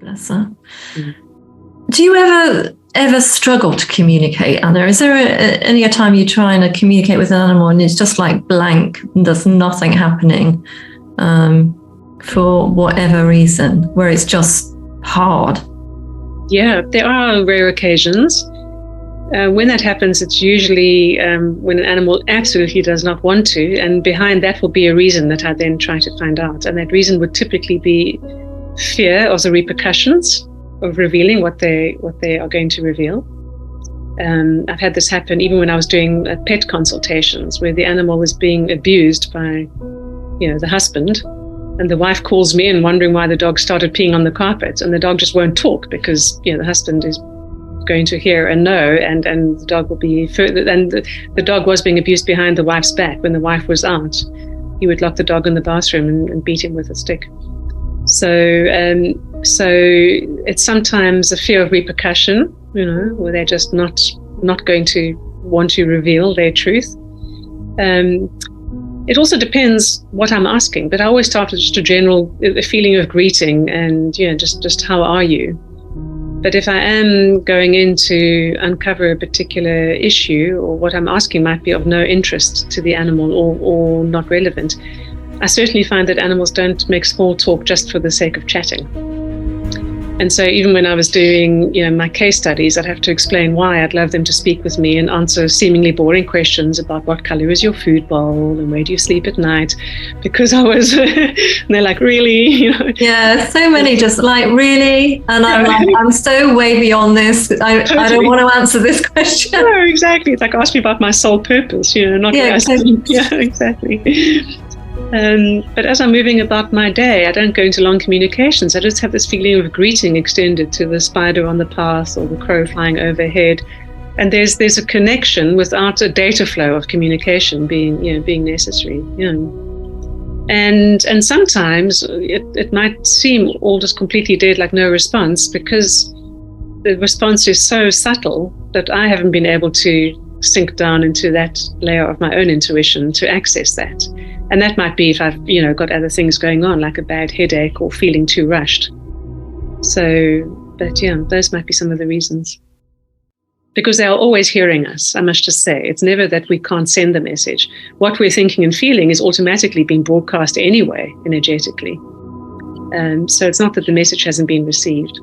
Bless her. Do you ever struggle to communicate, Anna? Is there any time you're trying to communicate with an animal and it's just like blank and there's nothing happening for whatever reason, where it's just hard? Yeah, there are rare occasions. When that happens, it's usually when an animal absolutely does not want to, and behind that will be a reason that I then try to find out. And that reason would typically be fear of the repercussions of revealing what they are going to reveal. I've had this happen even when I was doing pet consultations, where the animal was being abused by, the husband, and the wife calls me in wondering why the dog started peeing on the carpet, and the dog just won't talk because the husband is going to hear and know, and the dog will be further. And the dog was being abused behind the wife's back. When the wife was out, he would lock the dog in the bathroom and beat him with a stick. So it's sometimes a fear of repercussion, where they're just not going to want to reveal their truth. It also depends what I'm asking, but I always start with just a feeling of greeting and just how are you. But if I am going in to uncover a particular issue, or what I'm asking might be of no interest to the animal or not relevant, I certainly find that animals don't make small talk just for the sake of chatting. And so even when I was doing, my case studies, I'd have to explain why I'd love them to speak with me and answer seemingly boring questions about what color is your food bowl and where do you sleep at night, because I was, and they're like, really? Yeah, so many just like, really? And I'm like, I'm so way beyond this. I don't want to answer this question. No, exactly. It's like, ask me about my sole purpose, not what I think. Yeah, exactly. But as I'm moving about my day, I don't go into long communications. I just have this feeling of greeting extended to the spider on the path or the crow flying overhead. And there's a connection without a data flow of communication being necessary. And sometimes it might seem all just completely dead, like no response, because the response is so subtle that I haven't been able to sink down into that layer of my own intuition to access that. And that might be if I've, got other things going on, like a bad headache or feeling too rushed. So, but those might be some of the reasons. Because they are always hearing us, I must just say. It's never that we can't send the message. What we're thinking and feeling is automatically being broadcast anyway, energetically. So it's not that the message hasn't been received.